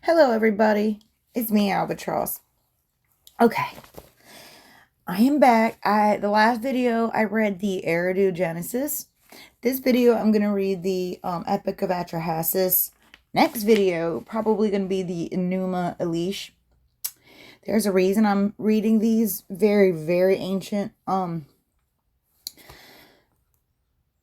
Hello, everybody. It's me, Albatross. Okay, I am back. The last video I read the Genesis. This video I'm gonna read the Epic of Atrahasis. Next video probably gonna be the Enuma Elish. There's a reason I'm reading these very ancient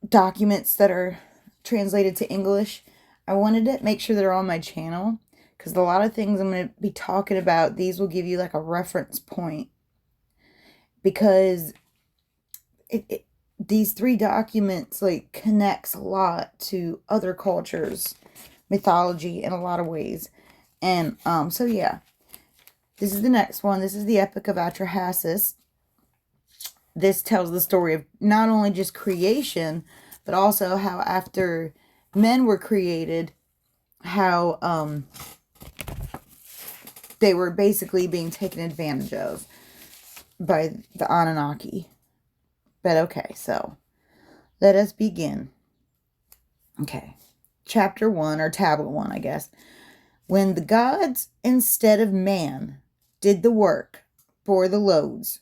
documents that are translated to English. I wanted to make sure they're on my channel because a lot of things I'm going to be talking about, these will give you like a reference point, because these three documents like connects a lot to other cultures, mythology in a lot of ways. And so yeah, this is the next one. This is the Epic of Atrahasis. This tells the story of not only just creation, but also how after men were created, how they were basically being taken advantage of by the Anunnaki. But okay, so let us begin. Okay, chapter 1, or tablet 1, I guess. When the gods, instead of man, did the work, bore the loads,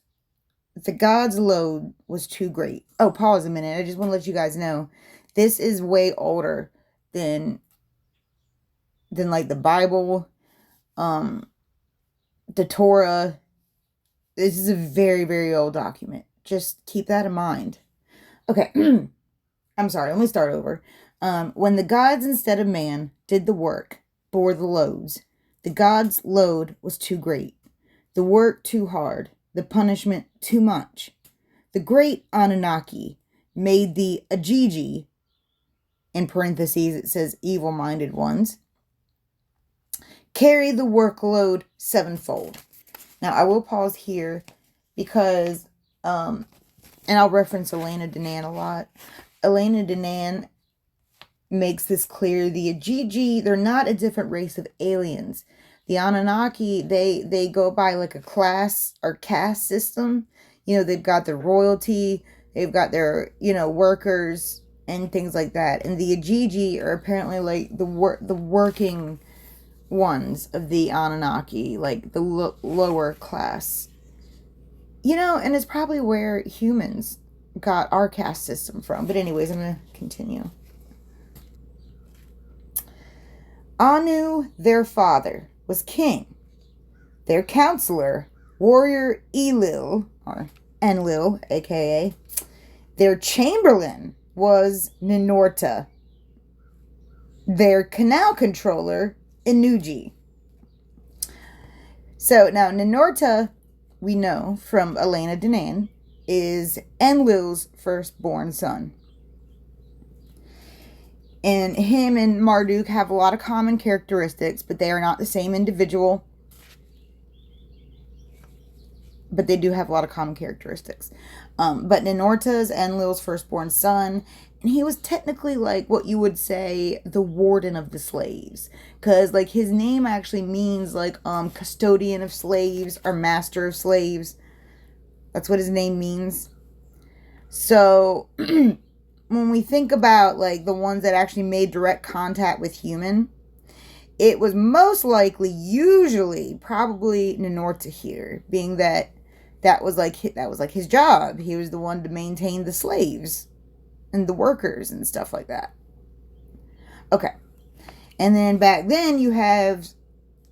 the gods' load was too great. Oh, pause a minute. I just want to let you guys know this is way older than like the Bible, the Torah. This is a very old document. Just keep that in mind. Okay. I'm sorry. Let me start over. When the gods, instead of man, did the work, bore the loads, the gods' load was too great, the work too hard, the punishment too much. The great Anunnaki made the Ajiji, in parentheses it says evil-minded ones, carry the workload sevenfold. Now I will pause here because, and I'll reference Elena Danaan a lot. Elena Danaan makes this clear. The Ajiji, they're not a different race of aliens. The Anunnaki, they go by like a class or caste system. You know, they've got their royalty, they've got their, workers and things like that. And the Ajiji are apparently like the working ones of the Anunnaki, like the lower class. And it's probably where humans got our caste system from. But anyways, I'm going to continue. Anu, their father, was king. Their counselor, warrior Elil, or Enlil, aka. Their chamberlain was Ninorta. Their canal controller, Inuji. So now Ninorta, we know from Elena Danaan, is Enlil's firstborn son. And him and Marduk have a lot of common characteristics, but they are not the same individual. But they do have a lot of common characteristics. But Ninorta is Enlil's firstborn son, and he was technically like what you would say the warden of the slaves, because like his name actually means like custodian of slaves or master of slaves. That's what his name means. So when we think about like the ones that actually made direct contact with human, it was most likely, usually, probably Ninorta here, being that was like his job. He was the one to maintain the slaves and the workers and stuff like that. Okay. And then back then you have,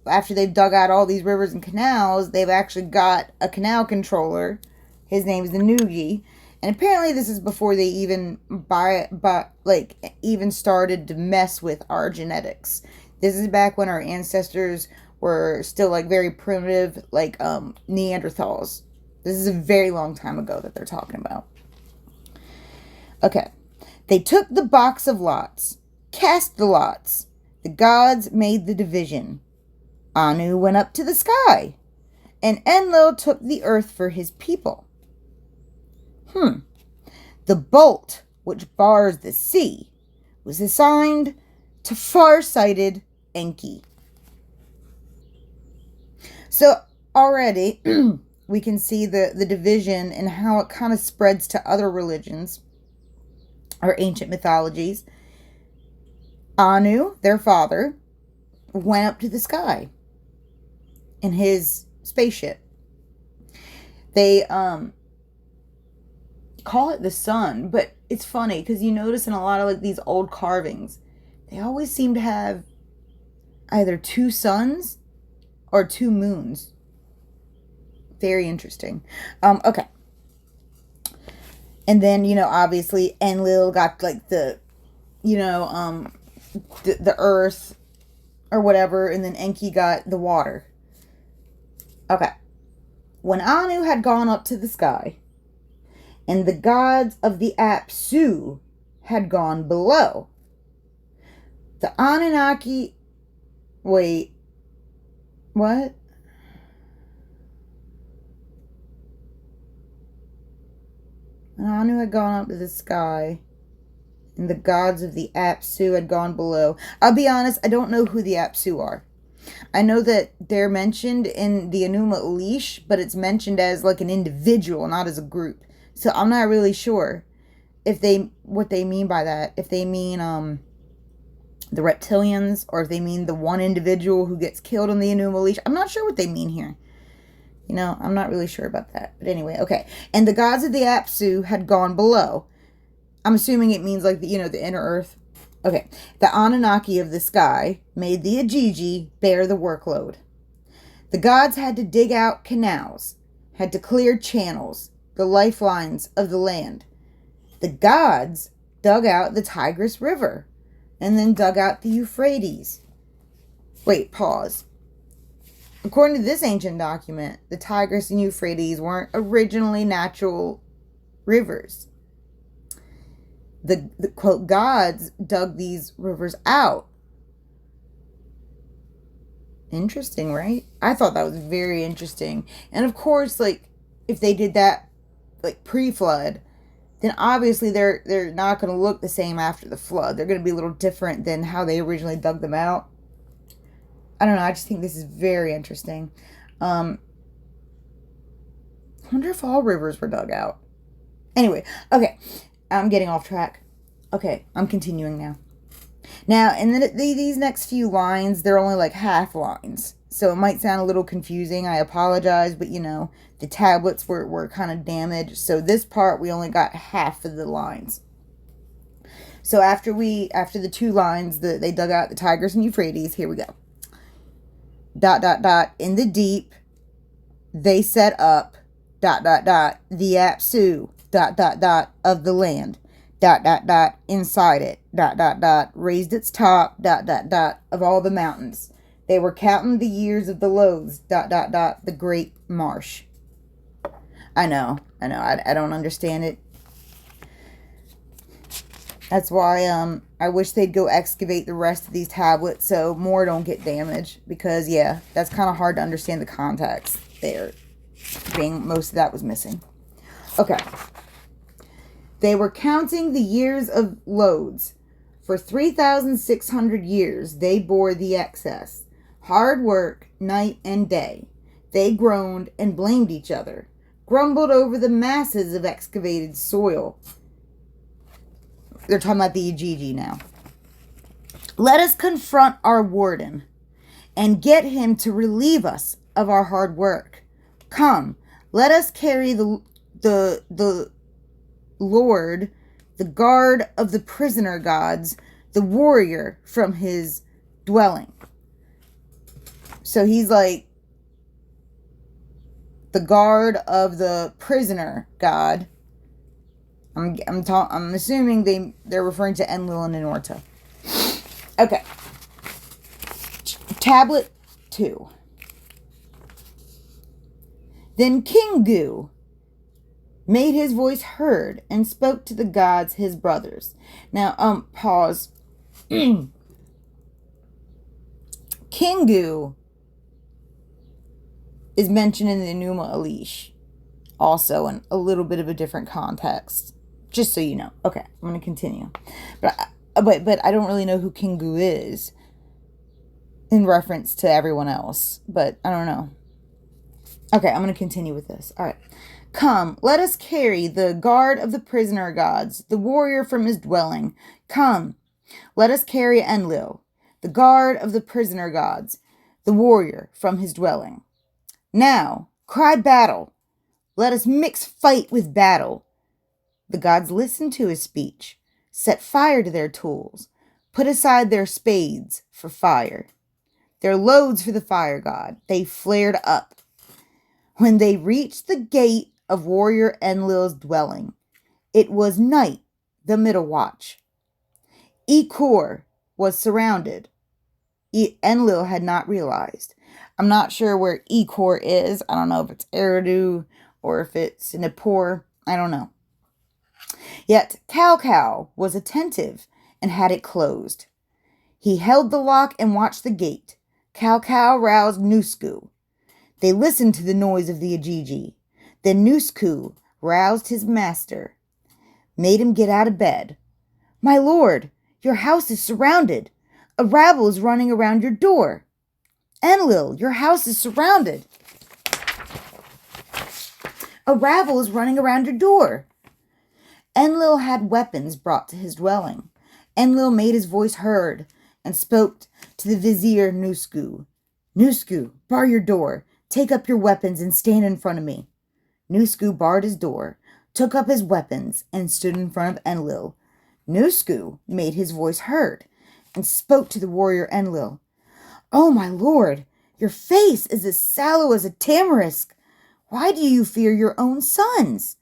after they've dug out all these rivers and canals, they've actually got a canal controller. His name is the Nugi. And apparently this is before they even even started to mess with our genetics. This is back when our ancestors were still like very primitive, like Neanderthals. This is a very long time ago that they're talking about. Okay. They took the box of lots, cast the lots. The gods made the division. Anu went up to the sky, and Enlil took the earth for his people. The bolt which bars the sea was assigned to far-sighted Enki. So already we can see the division and how it kind of spreads to other religions or ancient mythologies. Anu, their father, went up to the sky in his spaceship. They call it the sun, but it's funny because you notice in a lot of like these old carvings, they always seem to have either two suns or two moons. Very interesting. Okay. And then, obviously Enlil got like the earth or whatever, and then Enki got the water. Okay. When Anu had gone up to the sky, and the gods of the Apsu had gone below, the Anunnaki... Wait. What? And Anu had gone up to the sky, and the gods of the Apsu had gone below. I'll be honest, I don't know who the Apsu are. I know that they're mentioned in the Enuma Elish, but it's mentioned as like an individual, not as a group. So I'm not really sure what they mean by that. If they mean the reptilians, or if they mean the one individual who gets killed in the Enuma Elish. I'm not sure what they mean here. I'm not really sure about that. But anyway, okay. And the gods of the Apsu had gone below. I'm assuming it means like the inner earth. Okay. The Anunnaki of the sky made the Ajiji bear the workload. The gods had to dig out canals, had to clear channels, the lifelines of the land. The gods dug out the Tigris River, and then dug out the Euphrates. Wait, pause. According to this ancient document, the Tigris and Euphrates weren't originally natural rivers. The quote, gods dug these rivers out. Interesting, right? I thought that was very interesting. And of course, like, if they did that, like, pre-flood, then obviously they're not going to look the same after the flood. They're going to be a little different than how they originally dug them out. I don't know. I just think this is very interesting. I wonder if all rivers were dug out. Anyway, okay. I'm getting off track. Okay, I'm continuing now. Now, and then these next few lines, they're only like half lines. So it might sound a little confusing. I apologize, but the tablets were kind of damaged. So this part, we only got half of the lines. So after the two lines, they dug out the Tigris and Euphrates. Here we go. ... In the deep, they set up ... the Apsu ... of the land ... inside it ... raised its top ... of all the mountains. They were counting the years of the loaves ... the great marsh. I know. I don't understand it. That's why I wish they'd go excavate the rest of these tablets so more don't get damaged. Because, yeah, that's kind of hard to understand the context there. Being most of that was missing. Okay. They were counting the years of loads. For 3,600 years they bore the excess. Hard work, night and day. They groaned and blamed each other. Grumbled over the masses of excavated soil. They're talking about the Ajiji now. Let us confront our warden and get him to relieve us of our hard work. Come, let us carry the Lord, the guard of the prisoner gods, the warrior from his dwelling. So he's like the guard of the prisoner god. I'm assuming they're referring to Enlil and Inorta. Okay. Tablet 2. Then Kingu made his voice heard and spoke to the gods, his brothers. Now, pause. Kingu is mentioned in the Enuma Elish, also in a little bit of a different context. Just so you know. Okay, I'm going to continue. But I don't really know who Kingu is in reference to everyone else. But I don't know. Okay, I'm going to continue with this. All right. Come, let us carry the guard of the prisoner gods, the warrior from his dwelling. Come, let us carry Enlil, the guard of the prisoner gods, the warrior from his dwelling. Now, cry battle. Let us mix fight with battle. The gods listened to his speech, set fire to their tools, put aside their spades for fire, their loads for the fire god. They flared up. When they reached the gate of warrior Enlil's dwelling, it was night, the middle watch. Ikor was surrounded. Enlil had not realized. I'm not sure where Ikor is. I don't know if it's Eridu or if it's Nippur. I don't know. Yet Cow was attentive and had it closed. He held the lock and watched the gate. Cow roused Nusku. They listened to the noise of the Ajiji. Then Nusku roused his master, made him get out of bed. My lord, your house is surrounded. A rabble is running around your door. Enlil, your house is surrounded. A rabble is running around your door. Enlil had weapons brought to his dwelling. Enlil made his voice heard and spoke to the vizier Nusku. Nusku, bar your door. Take up your weapons and stand in front of me. Nusku barred his door, took up his weapons, and stood in front of Enlil. Nusku made his voice heard and spoke to the warrior Enlil. Oh, my lord, your face is as sallow as a tamarisk. Why do you fear your own sons?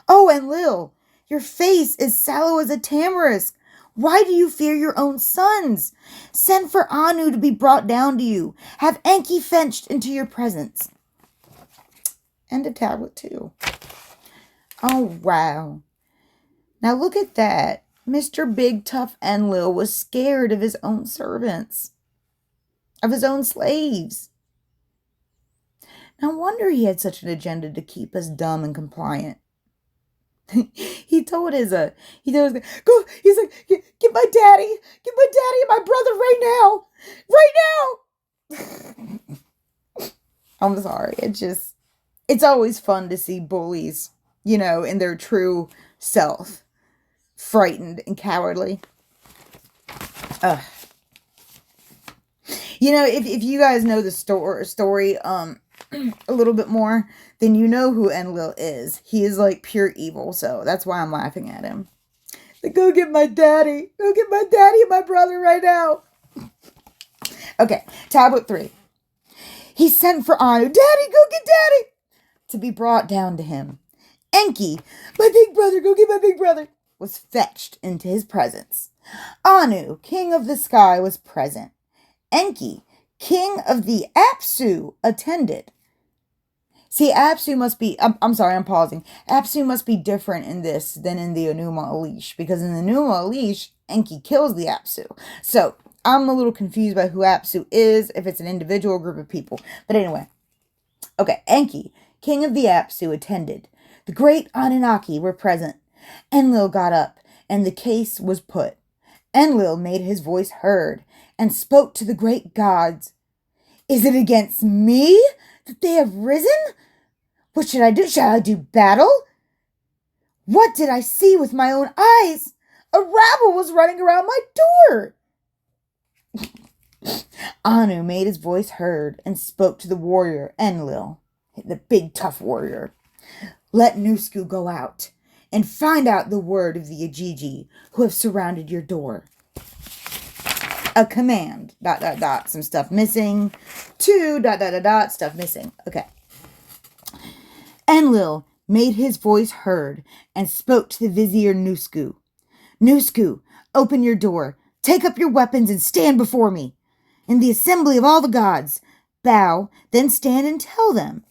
Oh, Enlil, your face is sallow as a tamarisk. Why do you fear your own sons? Send for Anu to be brought down to you. Have Enki fetched into your presence. And a tablet too. Oh, wow. Now look at that. Mr. Big Tough Enlil was scared of his own servants, of his own slaves. No wonder he had such an agenda to keep us dumb and compliant. He told his go, he's like, get my daddy and my brother right now. I'm sorry. It's always fun to see bullies, in their true self, frightened and cowardly. If you guys know the story, a little bit more, then you know who Enlil is. He is like pure evil, so that's why I'm laughing at him. Like, go get my daddy and my brother right now. Okay, tablet 3. He sent for Anu. Daddy, go get daddy! To be brought down to him. Enki, my big brother, go get my big brother, was fetched into his presence. Anu, king of the sky, was present. Enki, king of the Apsu, attended. See, Apsu must be, I'm sorry, I'm pausing. Apsu must be different in this than in the Enuma Elish, because in the Enuma Elish, Enki kills the Apsu. So, I'm a little confused by who Apsu is, if it's an individual group of people. But anyway. Okay, Enki, king of the Apsu, attended. The great Anunnaki were present. Enlil got up, and the case was put. Enlil made his voice heard, and spoke to the great gods. Is it against me that they have risen? What should I do? Shall I do battle? What did I see with my own eyes? A rabble was running around my door. Anu made his voice heard and spoke to the warrior Enlil, the big tough warrior. Let Nusku go out and find out the word of the Ajiji who have surrounded your door. A command, ... some stuff missing. 2, ... stuff missing. Okay. Enlil made his voice heard and spoke to the vizier Nusku. Nusku, open your door, take up your weapons and stand before me. In the assembly of all the gods, bow, then stand and tell them.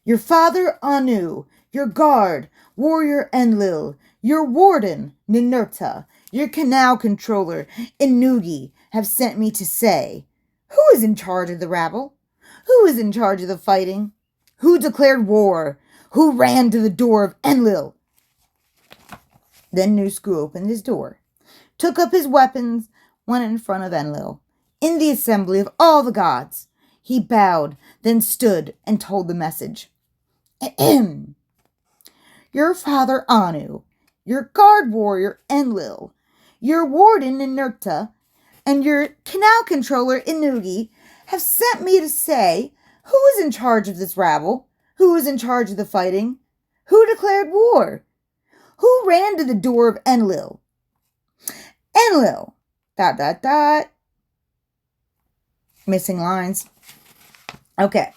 Your father Anu, your guard, warrior Enlil, your warden Ninurta, your canal controller Inugi have sent me to say, who is in charge of the rabble? Who is in charge of the fighting? Who declared war? Who ran to the door of Enlil? Then Nusku opened his door, took up his weapons, went in front of Enlil. In the assembly of all the gods, he bowed, then stood and told the message. Your father Anu, your guard warrior Enlil, your warden Ninurta, and your canal controller, Inugi, have sent me to say who is in charge of this rabble, who is in charge of the fighting, who declared war, who ran to the door of Enlil. Enlil, ... Missing lines. Okay,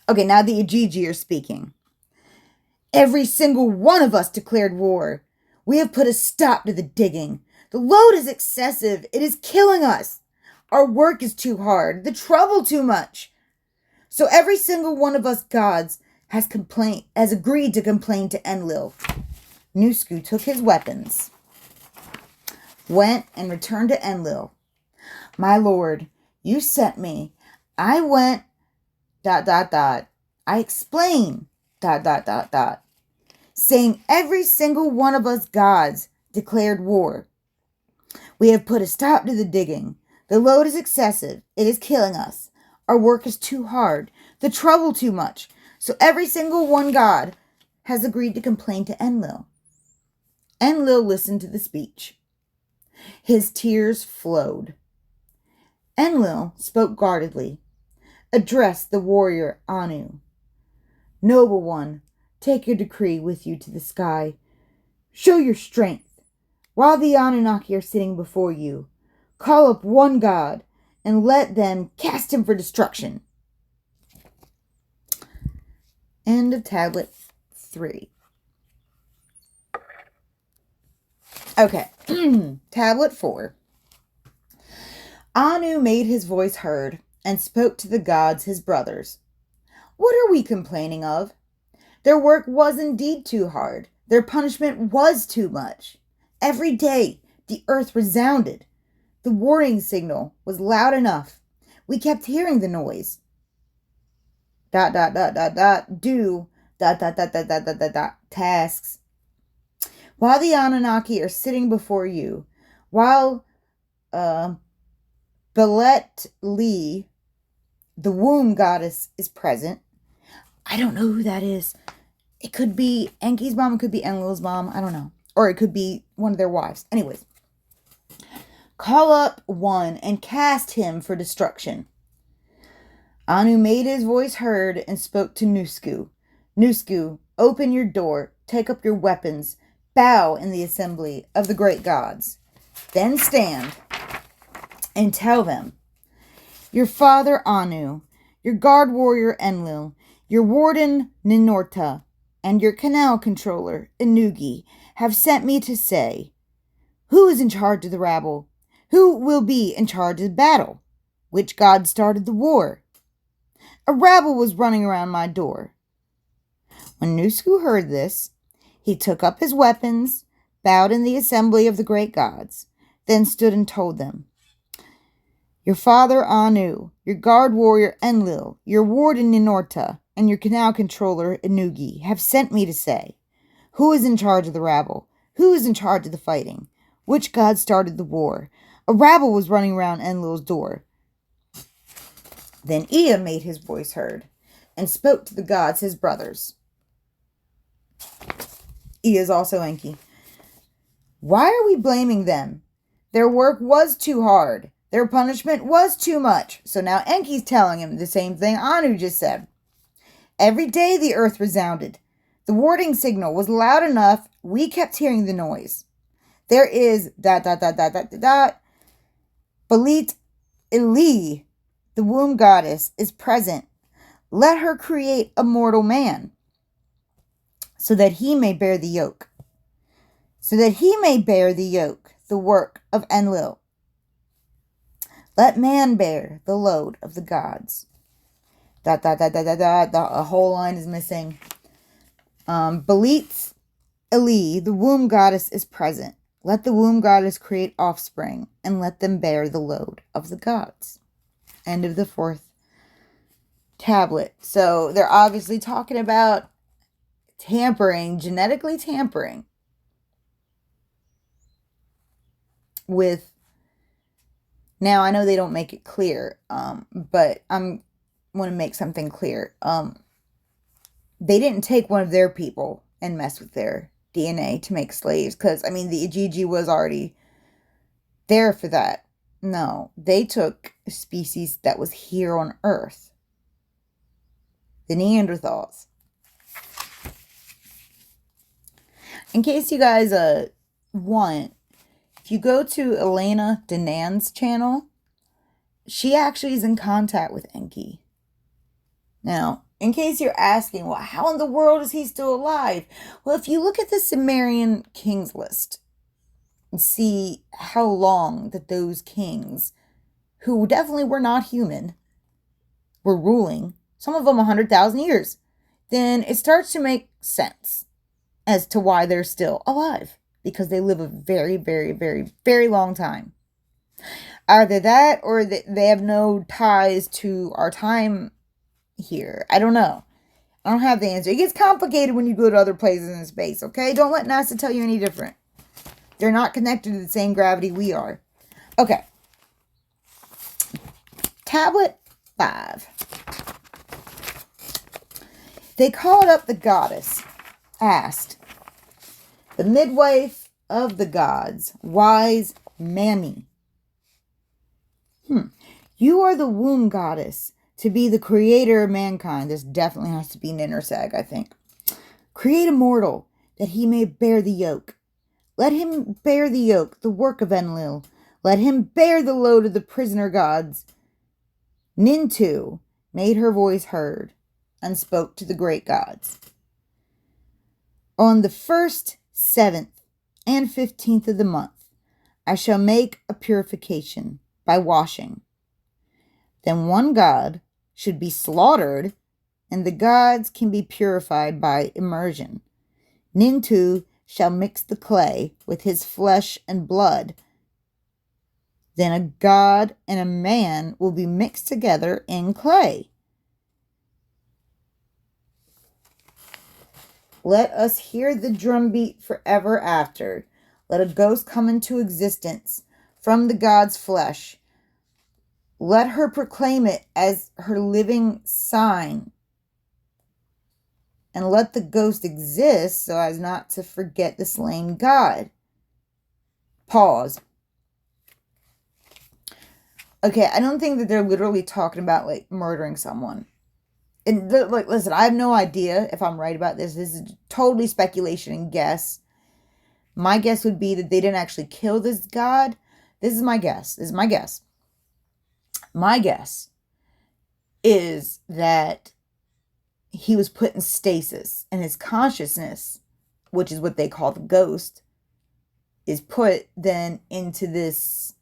now the Ajiji are speaking. Every single one of us declared war. We have put a stop to the digging. The load is excessive. It is killing us. Our work is too hard. The trouble too much. So every single one of us gods has agreed to complain to Enlil. Nusku took his weapons, went and returned to Enlil. My lord, you sent me. I went ... I explained ... saying every single one of us gods declared war. We have put a stop to the digging. The load is excessive. It is killing us. Our work is too hard. The trouble too much. So every single one god has agreed to complain to Enlil. Enlil listened to the speech. His tears flowed. Enlil spoke guardedly, addressed the warrior Anu. Noble one, take your decree with you to the sky. Show your strength. While the Anunnaki are sitting before you, call up one god and let them cast him for destruction. End of tablet 3. Okay, tablet 4. Anu made his voice heard and spoke to the gods, his brothers. What are we complaining of? Their work was indeed too hard. Their punishment was too much. Every day, the earth resounded. The warning signal was loud enough. We kept hearing the noise. ... Do ... tasks. While the Anunnaki are sitting before you, while Belet Lee, the womb goddess, is present. I don't know who that is. It could be Enki's mom, it could be Enlil's mom, I don't know. Or it could be one of their wives. Anyways. Call up one and cast him for destruction. Anu made his voice heard and spoke to Nusku. Nusku, open your door, take up your weapons, bow in the assembly of the great gods. Then stand and tell them, your father Anu, your guard warrior Enlil, your warden Ninorta, and your canal controller Inugi have sent me to say, who is in charge of the rabble? Who will be in charge of the battle? Which god started the war? A rabble was running around my door. When Nusku heard this, he took up his weapons, bowed in the assembly of the great gods, then stood and told them, your father Anu, your guard warrior Enlil, your warden Ninorta, and your canal controller Inugi have sent me to say, who is in charge of the rabble? Who is in charge of the fighting? Which god started the war? A rabble was running around Enlil's door. Then Ea made his voice heard and spoke to the gods, his brothers. Ea is also Enki. Why are we blaming them? Their work was too hard. Their punishment was too much. So now Enki's telling him the same thing Anu just said. Every day the earth resounded. The warning signal was loud enough. We kept hearing the noise. There is ... Belit Ili, the womb goddess, is present. Let her create a mortal man, so that he may bear the yoke. The work of Enlil. Let man bear the load of the gods. The whole line is missing. Belit Ili, the womb goddess, is present. Let the womb goddess create offspring, and let them bear the load of the gods. End of the 4th tablet. So they're obviously talking about tampering, genetically tampering with... Now, I know they don't make it clear, but I want to make something clear. They didn't take one of their people and mess with their DNA to make slaves, because, I mean, the Ajiji was already there for that. No, they took a species that was here on Earth, the Neanderthals. In case you guys want, if you go to Elena Danan's channel, she actually is in contact with Enki. Now, in case you're asking, well, how in the world is he still alive? Well, if you look at the Sumerian kings list and see how long that those kings, who definitely were not human, were ruling, some of them 100,000 years, then it starts to make sense as to why they're still alive. Because they live a very, very, very, very long time. Either that or they have no ties to our time here. I don't know. I don't have the answer. It gets complicated when you go to other places in space, okay? Don't let NASA tell you any different. They're not connected to the same gravity we are. Okay. Tablet 5. They called up the goddess, asked, the midwife of the gods, wise Mammy. You are the womb goddess, to be the creator of mankind. This definitely has to be an interseg, I think. Create a mortal, that he may bear the yoke. Let him bear the yoke, the work of Enlil. Let him bear the load of the prisoner gods. Nintu made her voice heard, and spoke to the great gods. On the 1st, 7th, and 15th of the month, I shall make a purification by washing. Then one god should be slaughtered, and the gods can be purified by immersion. Nintu shall mix the clay with his flesh and blood. Then a god and a man will be mixed together in clay. Let us hear the drumbeat forever after. Let a ghost come into existence from the god's flesh. Let her proclaim it as her living sign. And let the ghost exist so as not to forget the slain god. Pause. Okay, I don't think that they're literally talking about, like, murdering someone. And, like, listen, I have no idea if I'm right about this. This is totally speculation and guess. My guess would be that they didn't actually kill this god. This is my guess. My guess is that he was put in stasis, and his consciousness, which is what they call the ghost, is put then into this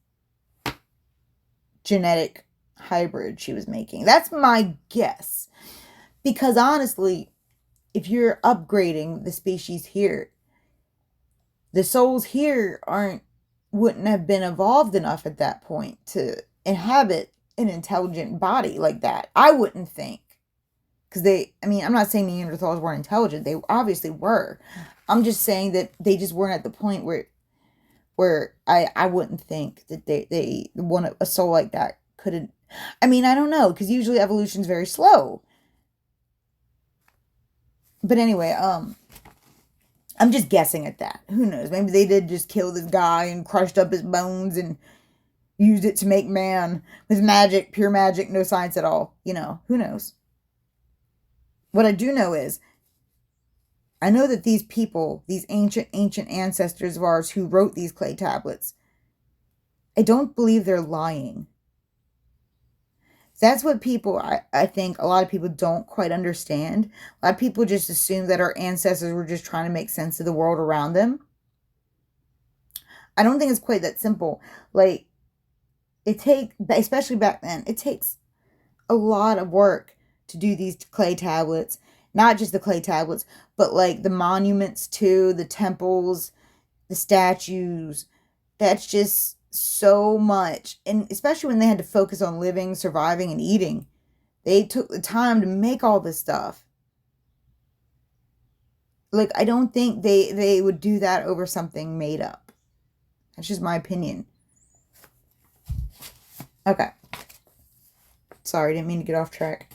genetic hybrid she was making. That's my guess. Because honestly, if you're upgrading the species here, the souls here wouldn't have been evolved enough at that point to inhabit an intelligent body like that. I wouldn't think. Because I'm not saying Neanderthals weren't intelligent. They obviously were. I'm just saying that they just weren't at the point where I wouldn't think that they want a soul like that couldn't. I don't know, because usually evolution's very slow. But anyway, I'm just guessing at that. Who knows? Maybe they did just kill this guy and crushed up his bones and used it to make man with magic, pure magic, no science at all. Who knows? What I do know is, I know that these people, these ancient ancestors of ours who wrote these clay tablets, I don't believe they're lying. That's what people, I think a lot of people don't quite understand. A lot of people just assume that our ancestors were just trying to make sense of the world around them. I don't think it's quite that simple. Like, especially back then, it takes a lot of work to do these clay tablets. Not just the clay tablets, but like the monuments too, the temples, the statues. That's just so much. And especially when they had to focus on living, surviving, and eating. They took the time to make all this stuff. Like, I don't think they would do that over something made up. That's just my opinion. Okay. Sorry, didn't mean to get off track.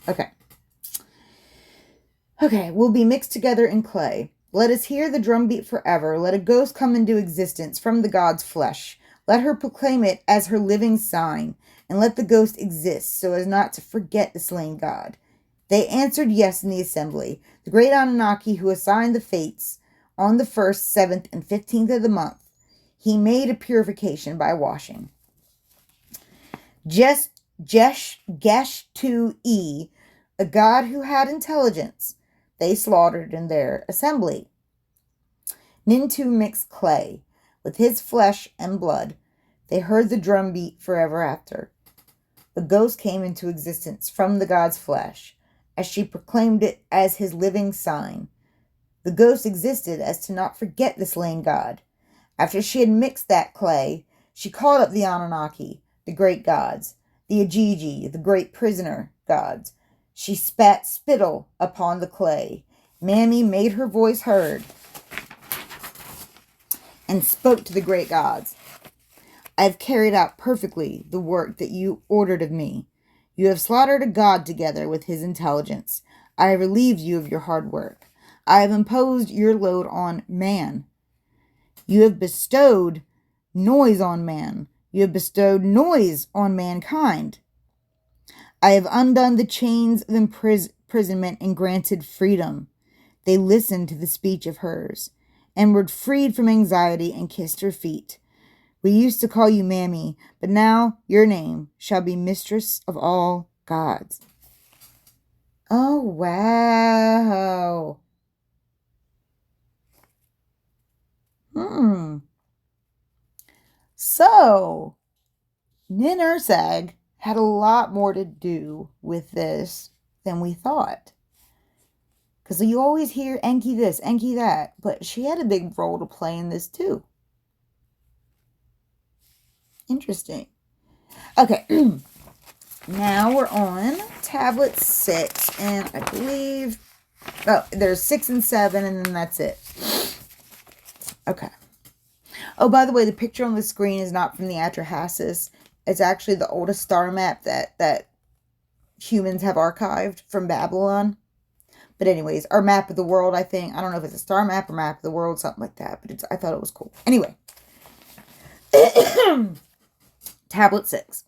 Okay, we'll be mixed together in clay. Let us hear the drumbeat forever. Let a ghost come into existence from the god's flesh. Let her proclaim it as her living sign, and let the ghost exist so as not to forget the slain god. They answered yes in the assembly. The great Anunnaki who assigned the fates on the 1st, 7th, and 15th of the month, he made a purification by washing. Gesh-tu-E, a god who had intelligence, they slaughtered in their assembly. Nintu mixed clay with his flesh and blood. They heard the drum beat forever after. The ghost came into existence from the god's flesh, as she proclaimed it as his living sign. The ghost existed as to not forget the slain god. After she had mixed that clay, she called up the Anunnaki, the great gods, the Ajiji, the great prisoner gods. She spat spittle upon the clay. Mammy made her voice heard and spoke to the great gods. I have carried out perfectly the work that you ordered of me. You have slaughtered a god together with his intelligence. I have relieved you of your hard work. I have imposed your load on man. You have bestowed noise on man. You have bestowed noise on mankind. I have undone the chains of imprisonment and granted freedom. They listened to the speech of hers, and were freed from anxiety and kissed her feet. We used to call you Mammy, but now your name shall be Mistress of all gods. Oh, wow. So, Ninhursag had a lot more to do with this than we thought. Because you always hear Enki this, Enki that, but she had a big role to play in this too. Interesting. Okay, now we're on tablet 6, and I believe, there's 6 and 7, and then that's it. Okay. Oh, by the way, the picture on the screen is not from the Atrahasis. It's actually the oldest star map that humans have archived from Babylon. But anyways, our map of the world, I think. I don't know if it's a star map or map of the world, something like that. But I thought it was cool. Anyway. Tablet 6.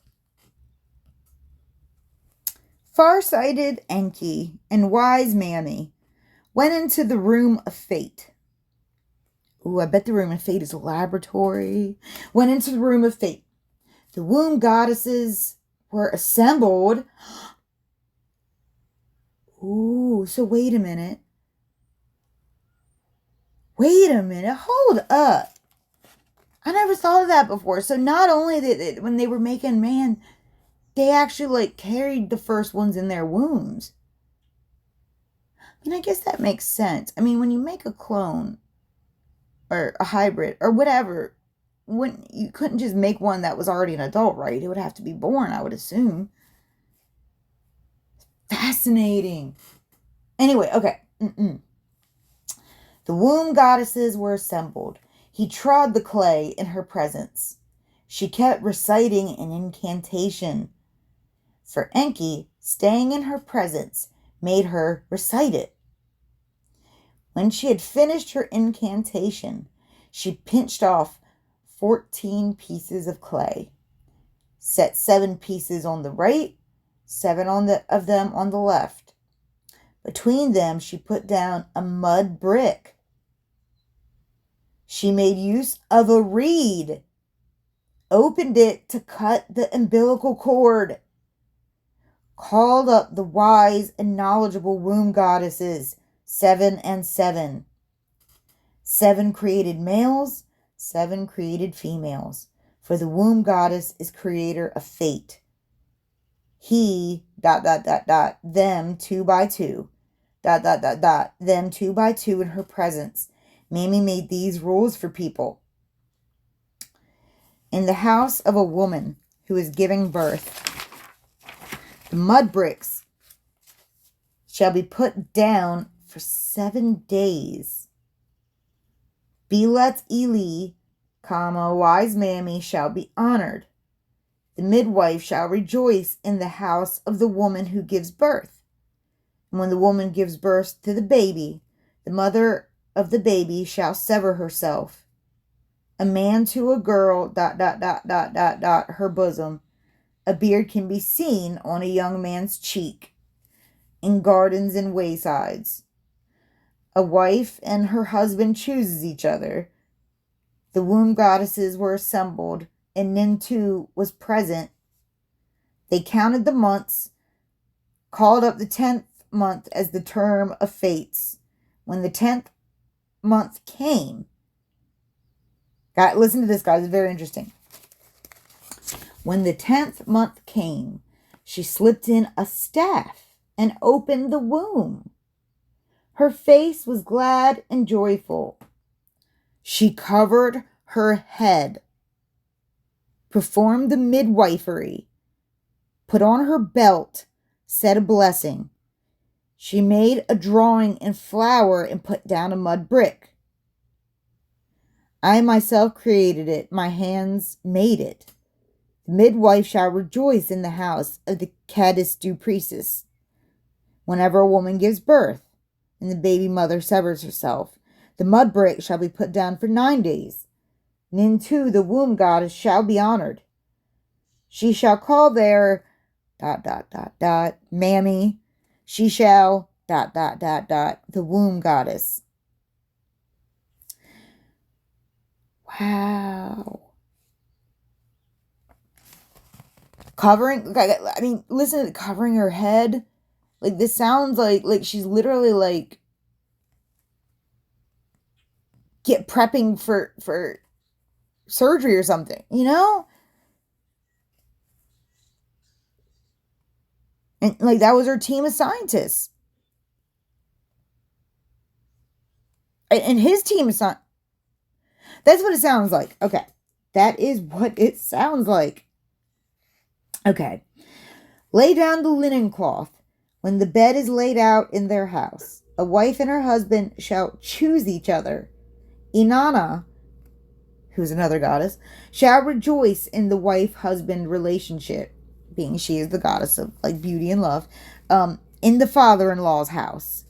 Far-sighted Enki and wise Mammy went into the room of fate. Ooh, I bet the room of fate is a laboratory. Went into the room of fate. The womb goddesses were assembled. Ooh, so wait a minute. Hold up. I never thought of that before. So not only did when they were making man, they actually carried the first ones in their wombs. I mean, I guess that makes sense. I mean, when you make a clone or a hybrid or whatever, you couldn't just make one that was already an adult, right? It would have to be born, I would assume. Fascinating. Anyway, okay. The womb goddesses were assembled. He trod the clay in her presence. She kept reciting an incantation. For Enki, staying in her presence made her recite it. When she had finished her incantation, she pinched off 14 pieces of clay, set 7 pieces on the right, 7 of them on the left. Between them, she put down a mud brick. She made use of a reed, opened it to cut the umbilical cord, called up the wise and knowledgeable womb goddesses, 7 and 7. 7 created males, 7 created females, for the womb goddess is creator of fate. He, them 2 by 2, them 2 by 2 in her presence. Mammy made these rules for people. In the house of a woman who is giving birth, the mud bricks shall be put down for 7 days. Belet Eli, wise Mammy shall be honored. The midwife shall rejoice in the house of the woman who gives birth. And when the woman gives birth to the baby, the mother of the baby shall sever herself A man to a girl, her bosom. A beard can be seen on a young man's cheek, in gardens and waysides. A wife and her husband chooses each other. The womb goddesses were assembled, and Nintu was present. They counted the months, called up the 10th month as the term of fates. When the 10th month came, listen to this, guys, it's very interesting. When the 10th month came, she slipped in a staff and opened the womb. Her face was glad and joyful. She covered her head, performed the midwifery, put on her belt, said a blessing. She made a drawing in flour and put down a mud brick. I myself created it. My hands made it. The midwife shall rejoice in the house of the Cadistu priestess. Whenever a woman gives birth and the baby mother severs herself, the mud brick shall be put down for 9 days. Nintu, the womb goddess, shall be honored. She shall call their ... mammy. She shall ... the womb goddess. Wow. Covering, I mean, listen to covering her head. Like, this sounds like she's literally like prepping for surgery or something, you know? And like that was her team of scientists. And his team of scientists. That's what it sounds like. Okay. That is what it sounds like. Okay. Lay down the linen cloth when the bed is laid out in their house. A wife and her husband shall choose each other. Inanna, who's another goddess, shall rejoice in the wife-husband relationship, being she is the goddess of like beauty and love, in the father-in-law's house.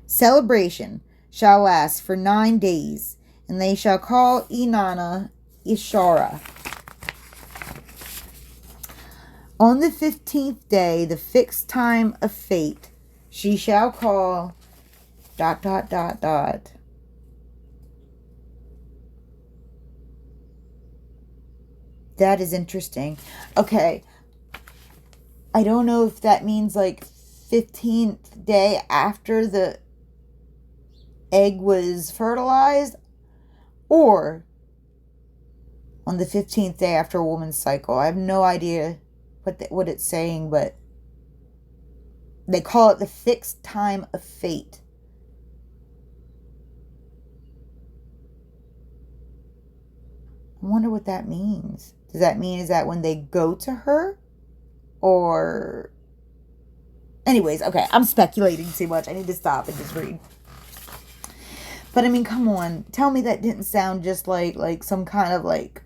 Celebration shall last for 9 days, and they shall call Inanna Ishara. On the 15th day, the fixed time of fate, she shall call ... That is interesting. Okay. I don't know if that means like 15th day after the egg was fertilized, or on the 15th day after a woman's cycle. I have no idea what it's saying, but they call it the fixed time of fate. I wonder what that means. Does that mean is that when they go to her? Or... Anyways, okay, I'm speculating too much. I need to stop and just read. But I mean, come on. Tell me that didn't sound just like some kind of like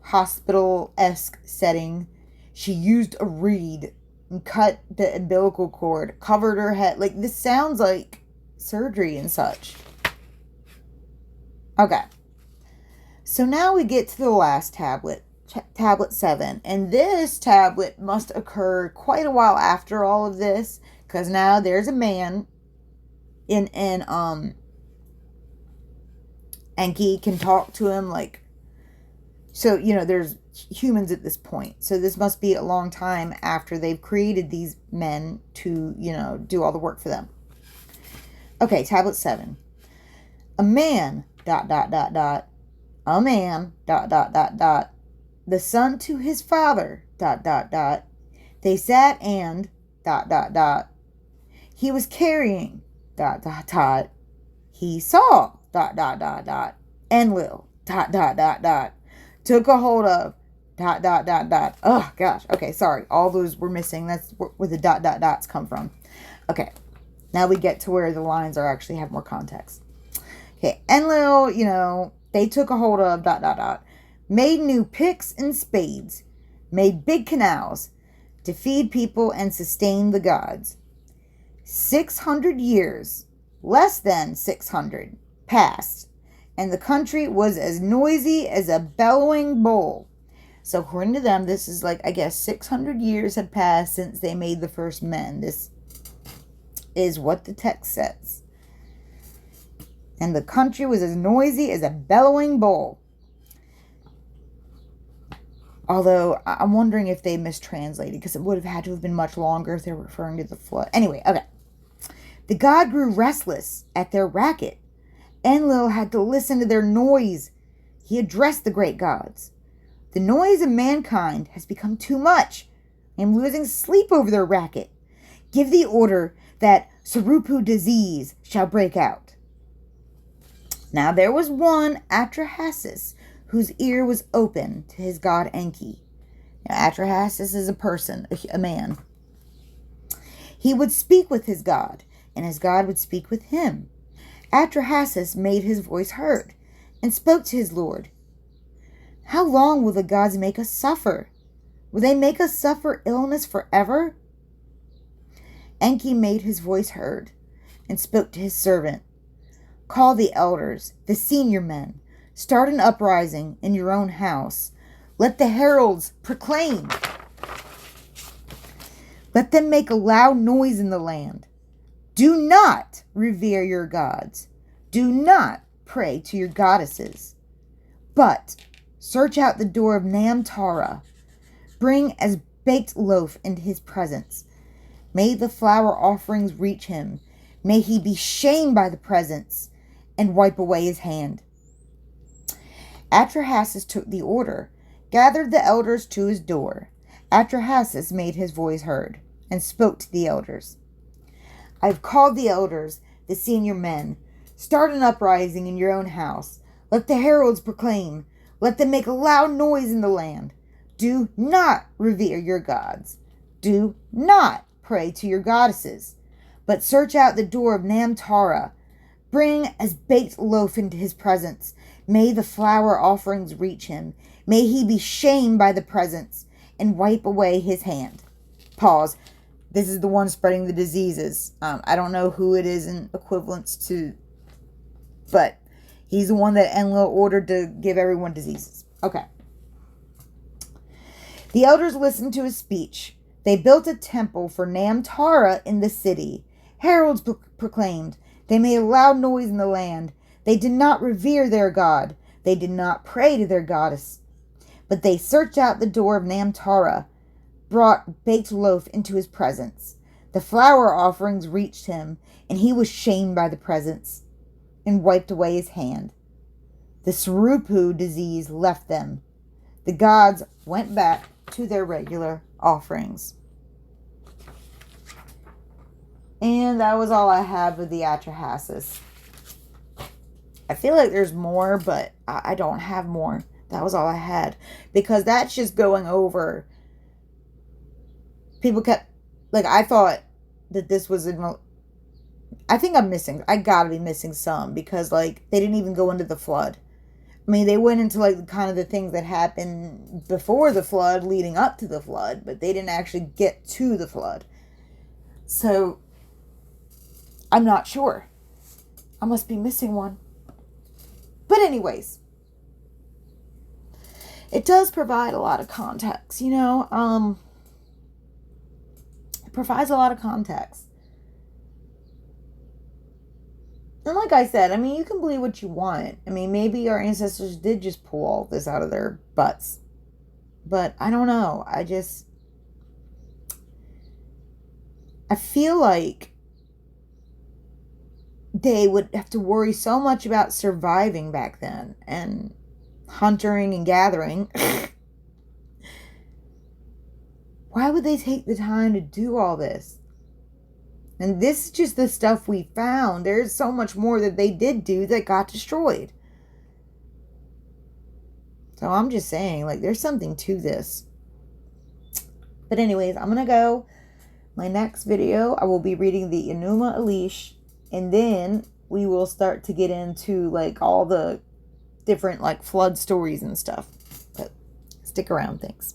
hospital-esque setting. She used a reed and cut the umbilical cord, covered her head. Like, this sounds like surgery and such. Okay. So now we get to the last tablet, tablet 7. And this tablet must occur quite a while after all of this, because now there's a man in Enki can talk to him, like, so, you know, there's humans at this point. So this must be a long time after they've created these men to, you know, do all the work for them. Okay, tablet 7. A man, ... A man, ... The son to his father, ... They sat and ... He was carrying ... He saw ... Enlil ... Took a hold of ... Oh gosh. Okay, sorry. All those were missing. That's where the ... dots come from. Okay. Now we get to where the lines are actually have more context. Okay, Enlil, you know, they took a hold of ... Made new picks and spades. Made big canals to feed people and sustain the gods. 600 years, less than 600, passed, and the country was as noisy as a bellowing bull. So according to them, this is like, I guess, 600 years had passed since they made the first men. This is what the text says. And the country was as noisy as a bellowing bull. Although, I'm wondering if they mistranslated, because it would have had to have been much longer if they were referring to the flood. Anyway, okay. The god grew restless at their racket. Enlil had to listen to their noise. He addressed the great gods. The noise of mankind has become too much. I am losing sleep over their racket. Give the order that Sarupu disease shall break out. Now there was one, Atrahasis, whose ear was open to his god Enki. Now, Atrahasis is a person, a man. He would speak with his god, and his god would speak with him. Atrahasis made his voice heard, and spoke to his lord. How long will the gods make us suffer? Will they make us suffer illness forever? Enki made his voice heard, and spoke to his servant. Call the elders, the senior men. Start an uprising in your own house. Let the heralds proclaim. Let them make a loud noise in the land. Do not revere your gods. Do not pray to your goddesses. But search out the door of Namtara. Bring as baked loaf into his presence. May the flour offerings reach him. May he be shamed by the presence and wipe away his hand. Atrahasis took the order, gathered the elders to his door. Atrahasis made his voice heard, and spoke to the elders. I have called the elders, the senior men. Start an uprising in your own house. Let the heralds proclaim. Let them make a loud noise in the land. Do not revere your gods. Do not pray to your goddesses. But search out the door of Namtara. Bring as baked loaf into his presence. May the flour offerings reach him. May he be shamed by the presence and wipe away his hand. Pause. This is the one spreading the diseases. I don't know who it is in equivalence to, but he's the one that Enlil ordered to give everyone diseases. Okay. The elders listened to his speech. They built a temple for Namtara in the city. Heralds proclaimed. They made a loud noise in the land. They did not revere their god. They did not pray to their goddess. But they searched out the door of Namtara, brought baked loaf into his presence. The flour offerings reached him, and he was shamed by the presence, and wiped away his hand. The Sarupu disease left them. The gods went back to their regular offerings. And that was all I have of the Atrahasis. I feel like there's more, but I don't have more. That was all I had. Because that's just going over. People kept, like, I thought that this was, I think I'm missing, I gotta be missing some. Because, like, they didn't even go into the flood. I mean, they went into, like, kind of the things that happened before the flood, leading up to the flood. But they didn't actually get to the flood. So, I'm not sure. I must be missing one. But anyways, it does provide a lot of context, you know. It provides a lot of context. And like I said, I mean, you can believe what you want. I mean, maybe our ancestors did just pull all this out of their butts. But I don't know. I feel like they would have to worry so much about surviving back then and hunting and gathering. Why would they take the time to do all this? And this is just the stuff we found. There's so much more that they did do that got destroyed. So I'm just saying, like, there's something to this. But anyways, I'm going to go. My next video, I will be reading the Enuma Elish. And then we will start to get into, like, all the different, like, flood stories and stuff. But stick around. Thanks.